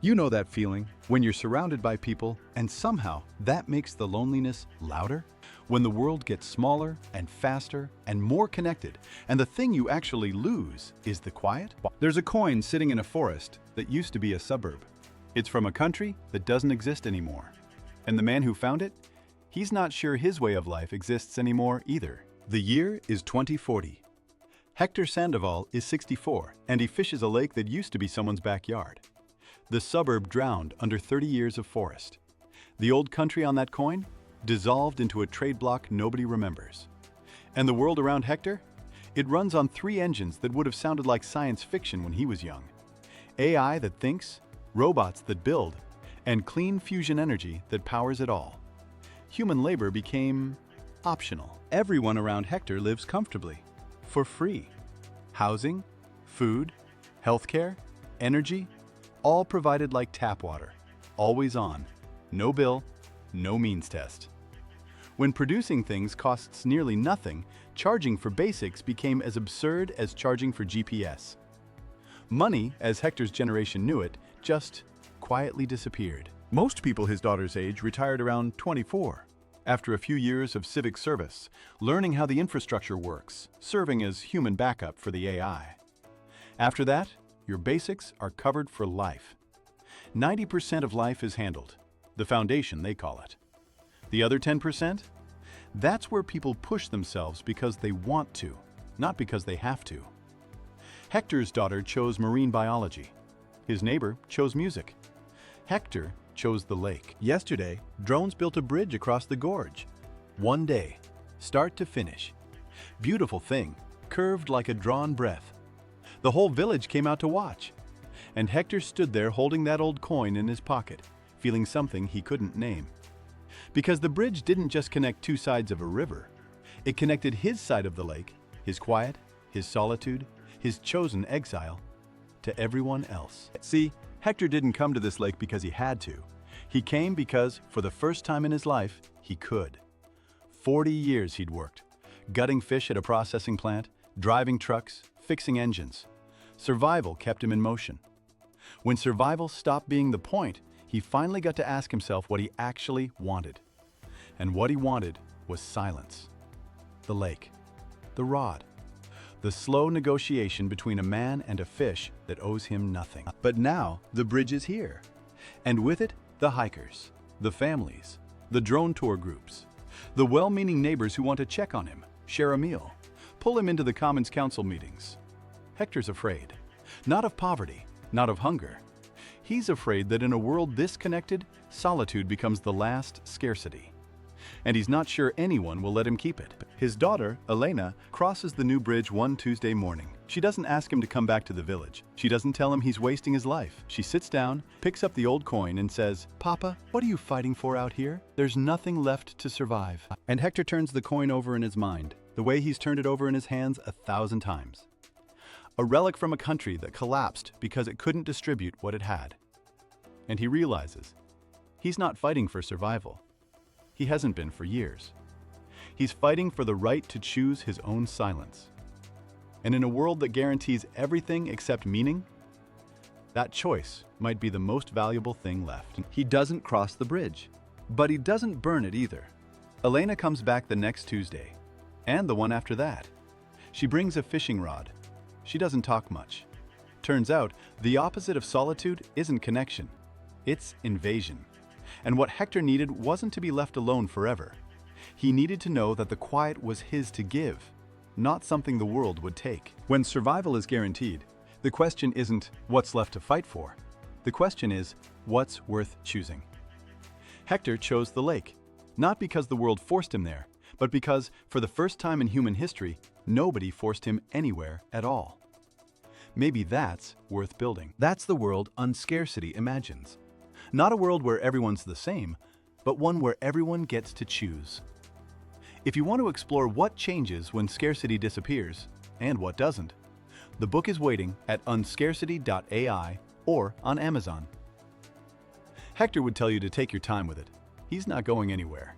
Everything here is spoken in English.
You know that feeling when you're surrounded by people and somehow that makes the loneliness louder? When the world gets smaller and faster and more connected, and the thing you actually lose is the quiet? There's a coin sitting in a forest that used to be a suburb. It's from a country that doesn't exist anymore. And the man who found it, he's not sure his way of life exists anymore either. The year is 2040. Hector Sandoval is 64, and he fishes a lake that used to be someone's backyard. The suburb drowned under 30 years of forest. The old country on that coin dissolved into a trade block nobody remembers. And the world around Hector? It runs on 3 engines that would have sounded like science fiction when he was young. AI that thinks, robots that build, and clean fusion energy that powers it all. Human labor became optional. Everyone around Hector lives comfortably, for free. Housing, food, healthcare, energy, all provided like tap water, always on, no bill, no means test. When producing things costs nearly nothing, charging for basics became as absurd as charging for GPS. Money, as Hector's generation knew it, just quietly disappeared. Most people his daughter's age retired around 24, after a few years of civic service, learning how the infrastructure works, serving as human backup for the AI. After that, your basics are covered for life. 90% of life is handled, the foundation they call it. The other 10%? That's where people push themselves because they want to, not because they have to. Hector's daughter chose marine biology. His neighbor chose music. Hector chose the lake. Yesterday, drones built a bridge across the gorge. One day, start to finish. Beautiful thing, curved like a drawn breath. The whole village came out to watch. And Hector stood there holding that old coin in his pocket, feeling something he couldn't name. Because the bridge didn't just connect 2 sides of a river. It connected his side of the lake, his quiet, his solitude, his chosen exile, to everyone else. See, Hector didn't come to this lake because he had to. He came because, for the first time in his life, he could. 40 years he'd worked, gutting fish at a processing plant, driving trucks, fixing engines. Survival kept him in motion. When survival stopped being the point, he finally got to ask himself what he actually wanted. And what he wanted was silence. The lake, the rod, the slow negotiation between a man and a fish that owes him nothing. But now the bridge is here. And with it, the hikers, the families, the drone tour groups, the well-meaning neighbors who want to check on him, share a meal, pull him into the Commons Council meetings. Hector's afraid, not of poverty, not of hunger. He's afraid that in a world this connected, solitude becomes the last scarcity. And he's not sure anyone will let him keep it. His daughter, Elena, crosses the new bridge one Tuesday morning. She doesn't ask him to come back to the village. She doesn't tell him he's wasting his life. She sits down, picks up the old coin and says, "Papa, what are you fighting for out here? There's nothing left to survive." And Hector turns the coin over in his mind, the way he's turned it over in his hands 1,000 times. A relic from a country that collapsed because it couldn't distribute what it had. And he realizes he's not fighting for survival. He hasn't been for years. He's fighting for the right to choose his own silence. And in a world that guarantees everything except meaning, that choice might be the most valuable thing left. He doesn't cross the bridge, but he doesn't burn it either. Elena comes back the next Tuesday, and the one after that. She brings a fishing rod. She doesn't talk much. Turns out, the opposite of solitude isn't connection. It's invasion. And what Hector needed wasn't to be left alone forever. He needed to know that the quiet was his to give, not something the world would take. When survival is guaranteed, the question isn't what's left to fight for. The question is what's worth choosing. Hector chose the lake, not because the world forced him there, but because, for the first time in human history, nobody forced him anywhere at all. Maybe that's worth building. That's the world Unscarcity imagines. Not a world where everyone's the same, but one where everyone gets to choose. If you want to explore what changes when scarcity disappears, and what doesn't, the book is waiting at unscarcity.ai or on Amazon. Hector would tell you to take your time with it. He's not going anywhere.